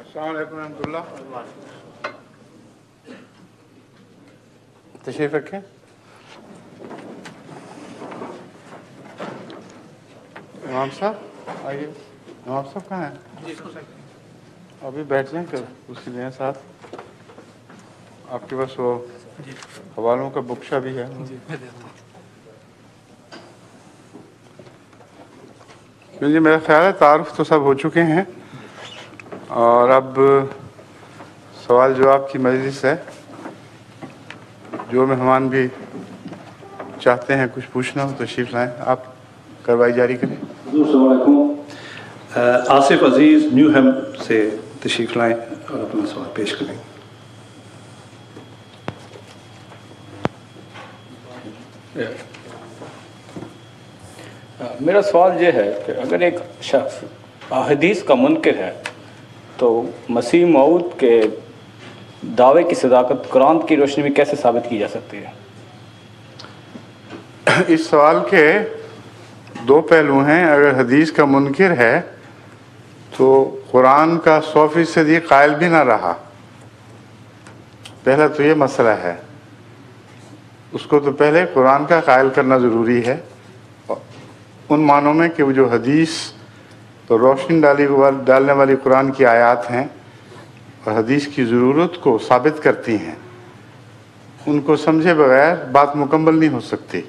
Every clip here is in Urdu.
السلام علیکم ورحمۃ اللہ. تشریف رکھیں. امام صاحب آئیے. امام صاحب کہاں ہیں؟ ابھی بیٹھ جائیں کر اسی دیں ساتھ. آپ کے پاس وہ حوالوں کا بکشا بھی ہے؟ جی میرا خیال ہے تعارف تو سب ہو چکے ہیں اور اب سوال جواب کی مجلس ہے. جو مہمان بھی چاہتے ہیں کچھ پوچھنا ہو تشریف لائیں. آپ کارروائی جاری کریں. السلام علیکم. آصف عزیز نیو ہیم سے تشریف لائیں اور اپنا سوال پیش کریں. میرا سوال یہ ہے کہ اگر ایک شخص حدیث کا منکر ہے تو مسیح موعود کے دعوے کی صداقت قرآن کی روشنی میں کیسے ثابت کی جا سکتی ہے؟ اس سوال کے دو پہلو ہیں. اگر حدیث کا منکر ہے تو قرآن کا 100% قائل بھی نہ رہا. پہلا تو یہ مسئلہ ہے. اس کو تو پہلے قرآن کا قائل کرنا ضروری ہے ان معنوں میں کہ وہ جو حدیث تو روشنی ڈالنے والی قرآن کی آیات ہیں اور حدیث کی ضرورت کو ثابت کرتی ہیں. ان کو سمجھے بغیر بات مکمل نہیں ہو سکتی.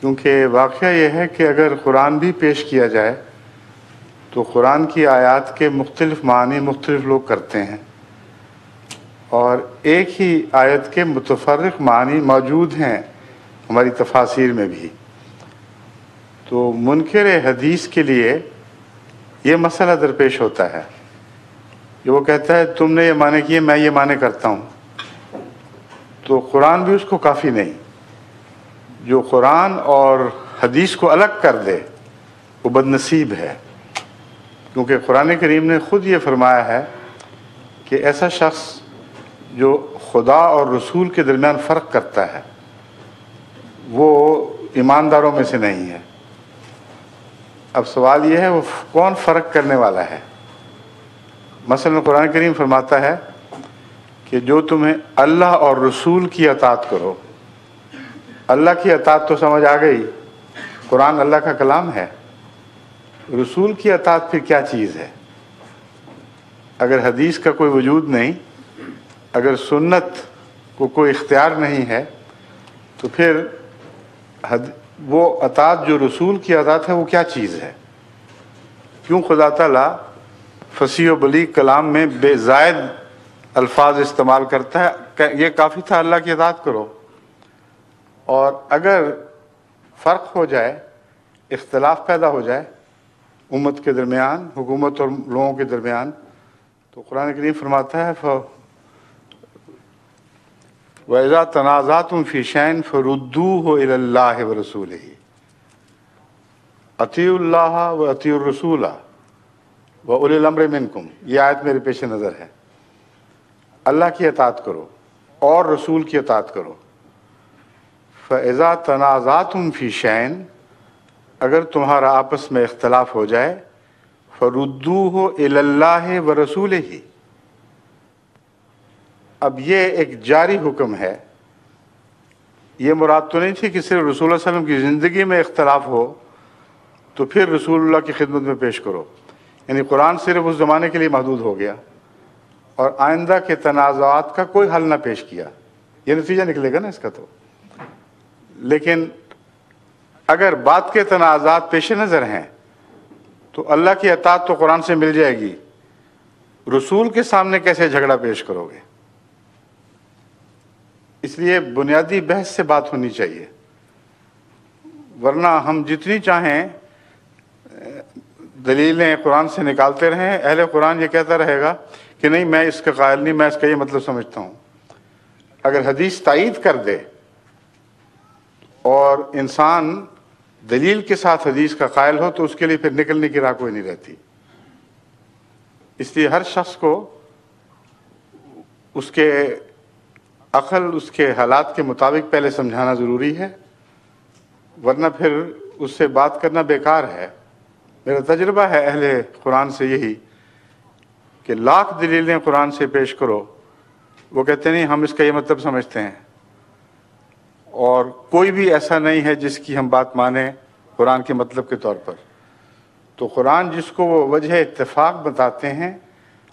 کیونکہ واقعہ یہ ہے کہ اگر قرآن بھی پیش کیا جائے تو قرآن کی آیات کے مختلف معنی مختلف لوگ کرتے ہیں اور ایک ہی آیت کے متفرق معنی موجود ہیں ہماری تفاسیر میں بھی. تو منکر حدیث کے لیے یہ مسئلہ درپیش ہوتا ہے کہ وہ کہتا ہے تم نے یہ معنی کیے میں یہ معنی کرتا ہوں. تو قرآن بھی اس کو کافی نہیں. جو قرآن اور حدیث کو الگ کر دے وہ بد نصیب ہے. کیونکہ قرآن کریم نے خود یہ فرمایا ہے کہ ایسا شخص جو خدا اور رسول کے درمیان فرق کرتا ہے وہ ایمانداروں میں سے نہیں ہے. اب سوال یہ ہے وہ کون فرق کرنے والا ہے؟ مثلا قرآن کریم فرماتا ہے کہ جو تمہیں اللہ اور رسول کی اطاعت کرو. اللہ کی اطاعت تو سمجھ آ گئی. قرآن اللہ کا کلام ہے. رسول کی اطاعت پھر کیا چیز ہے؟ اگر حدیث کا کوئی وجود نہیں، اگر سنت کو کوئی اختیار نہیں ہے تو پھر وہ اطاعت جو رسول کی اطاعت ہے وہ کیا چیز ہے؟ کیوں خدا تعالیٰ فصیح و بلیغ کلام میں بے زائد الفاظ استعمال کرتا ہے کہ یہ کافی تھا اللہ کی اطاعت کرو. اور اگر فرق ہو جائے، اختلاف پیدا ہو جائے امت کے درمیان، حکومت اور لوگوں کے درمیان، تو قرآن کریم فرماتا ہے وَإِذَا تَنَازَعْتُمْ فِي شَيْءٍ فَرُدُّوهُ إِلَى اللَّهِ وَرَسُولِهِ. اطیعوا اللہ وَأَطِیعُوا الرَّسُولَ وَأُولِي الْأَمْرِ مِنْکُمْ. یہ آیت میرے پیش نظر ہے. اللہ کی اطاعت کرو اور رسول کی اطاعت کرو. فَإِذَا تَنَازَعْتُمْ فِي شَيْءٍ، اگر تمہارا آپس میں اختلاف ہو جائے فَرُدُّوهُ إِلَى اللَّهِ وَرَسُولِهِ. اب یہ ایک جاری حکم ہے. یہ مراد تو نہیں تھی کہ صرف رسول اللہ علیہ وسلم کی زندگی میں اختلاف ہو تو پھر رسول اللہ کی خدمت میں پیش کرو. یعنی قرآن صرف اس زمانے کے لیے محدود ہو گیا اور آئندہ کے تنازعات کا کوئی حل نہ پیش کیا. یہ نتیجہ نکلے گا نا اس کا. تو لیکن اگر بات کے تنازعات پیش نظر ہیں تو اللہ کی اطاعت تو قرآن سے مل جائے گی. رسول کے سامنے کیسے جھگڑا پیش کرو گے؟ اس لیے بنیادی بحث سے بات ہونی چاہیے. ورنہ ہم جتنی چاہیں دلیلیں قرآن سے نکالتے رہیں، اہل قرآن یہ کہتا رہے گا کہ نہیں میں اس کا قائل نہیں، میں اس کا یہ مطلب سمجھتا ہوں. اگر حدیث تائید کر دے اور انسان دلیل کے ساتھ حدیث کا قائل ہو تو اس کے لیے پھر نکلنے کی راہ کوئی نہیں رہتی. اس لیے ہر شخص کو اس کے عقل، اس کے حالات کے مطابق پہلے سمجھانا ضروری ہے، ورنہ پھر اس سے بات کرنا بیکار ہے. میرا تجربہ ہے اہل قرآن سے یہی کہ لاکھ دلیلیں قرآن سے پیش کرو، وہ کہتے نہیں ہم اس کا یہ مطلب سمجھتے ہیں، اور کوئی بھی ایسا نہیں ہے جس کی ہم بات مانیں قرآن کے مطلب کے طور پر۔ تو قرآن جس کو وہ وجہ اتفاق بتاتے ہیں،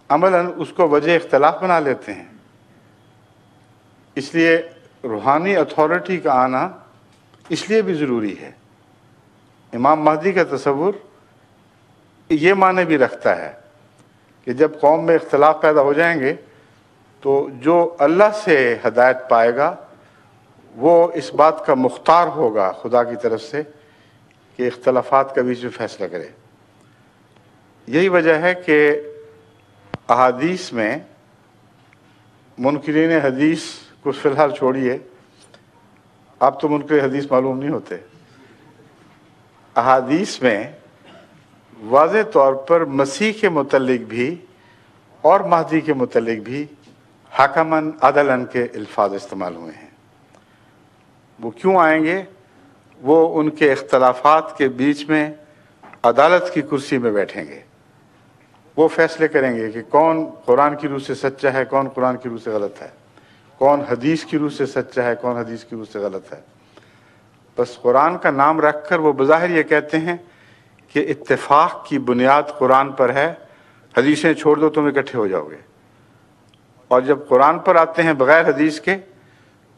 عملاً اس کو وجہ اختلاف بنا لیتے ہیں۔ اس لیے روحانی اتھارٹی کا آنا اس لیے بھی ضروری ہے۔ امام مہدی کا تصور یہ معنی بھی رکھتا ہے کہ جب قوم میں اختلاف پیدا ہو جائیں گے تو جو اللہ سے ہدایت پائے گا وہ اس بات کا مختار ہوگا خدا کی طرف سے کہ اختلافات کا بیچ میں فیصلہ کرے۔ یہی وجہ ہے کہ احادیث میں منکرین حدیث کو فی الحال چھوڑیے، آپ تو منکر حدیث معلوم نہیں ہوتے، احادیث میں واضح طور پر مسیح کے متعلق بھی اور مہدی کے متعلق بھی حکماً عدلاً کے الفاظ استعمال ہوئے ہیں۔ وہ کیوں آئیں گے؟ وہ ان کے اختلافات کے بیچ میں عدالت کی کرسی میں بیٹھیں گے، وہ فیصلے کریں گے کہ کون قرآن کی روح سے سچا ہے، کون قرآن کی روح سے غلط ہے، کون حدیث کی روح سے سچا ہے، کون حدیث کی روح سے غلط ہے۔ بس قرآن کا نام رکھ کر وہ بظاہر یہ کہتے ہیں کہ اتفاق کی بنیاد قرآن پر ہے، حدیثیں چھوڑ دو تم اکٹھے ہو جاؤ گے، اور جب قرآن پر آتے ہیں بغیر حدیث کے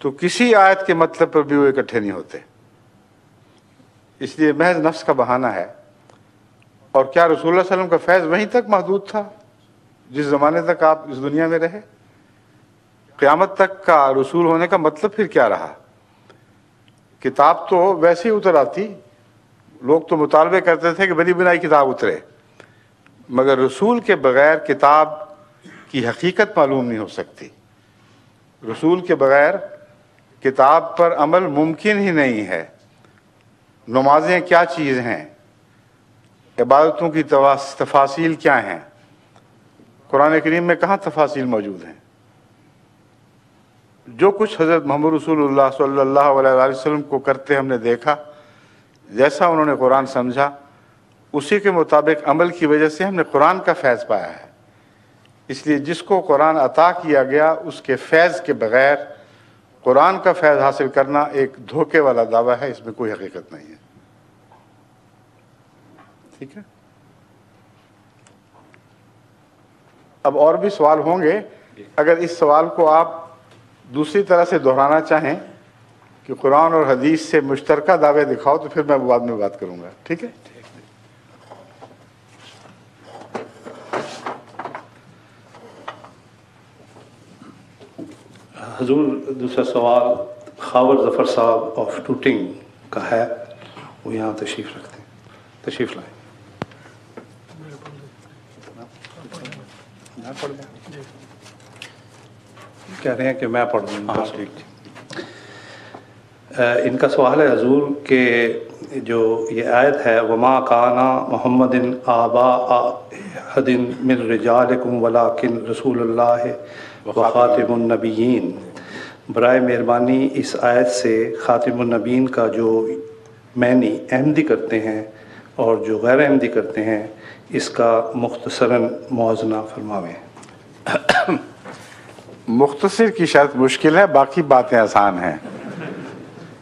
تو کسی آیت کے مطلب پر بھی وہ اکٹھے نہیں ہوتے۔ اس لیے محض نفس کا بہانہ ہے۔ اور کیا رسول اللہ صلی اللہ علیہ وسلم کا فیض وہیں تک محدود تھا جس زمانے تک آپ اس دنیا میں رہے؟ قیامت تک کا رسول ہونے کا مطلب پھر کیا رہا؟ کتاب تو ویسے ہی اتر آتی، لوگ تو مطالبے کرتے تھے کہ بنی بنائی کتاب اترے، مگر رسول کے بغیر کتاب کی حقیقت معلوم نہیں ہو سکتی۔ رسول کے بغیر کتاب پر عمل ممکن ہی نہیں ہے۔ نمازیں کیا چیز ہیں، عبادتوں کی تفاصیل کیا ہیں، قرآن کریم میں کہاں تفاصیل موجود ہیں؟ جو کچھ حضرت محمد رسول اللہ صلی اللہ علیہ وسلم کو کرتے ہم نے دیکھا، جیسا انہوں نے قرآن سمجھا اسی کے مطابق عمل کی وجہ سے ہم نے قرآن کا فیض پایا ہے۔ اس لیے جس کو قرآن عطا کیا گیا اس کے فیض کے بغیر قرآن کا فیض حاصل کرنا ایک دھوکے والا دعویٰ ہے، اس میں کوئی حقیقت نہیں ہے۔ ٹھیک ہے؟ اب اور بھی سوال ہوں گے، اگر اس سوال کو آپ دوسری طرح سے دہرانا چاہیں کہ قرآن اور حدیث سے مشترکہ دعوے دکھاؤ تو پھر میں بعد میں بات کروں گا۔ ٹھیک ہے؟ حضور دوسرا سوال خاور ظفر صاحب آف ٹوٹنگ کا ہے، وہ یہاں تشریف رکھتے ہیں، تشریف لائیں۔ کہہ رہے ہیں کہ میں پڑھ دوں گا۔ ان کا سوال ہے حضور کہ جو یہ آیت ہے وما کانا محمد آبا احد من رجالکم ولکن رسول اللہ وخاتم النبیین، برائے مہربانی اس آیت سے خاتم النبیین کا جو معنی احمدی کرتے ہیں اور جو غیر احمدی کرتے ہیں اس کا مختصراً موازنہ فرماویں۔ مختصر کی شرط مشکل ہے، باقی باتیں آسان ہیں،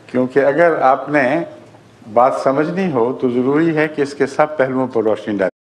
کیونکہ اگر آپ نے بات سمجھنی ہو تو ضروری ہے کہ اس کے سب پہلوؤں پر روشنی ڈالیں۔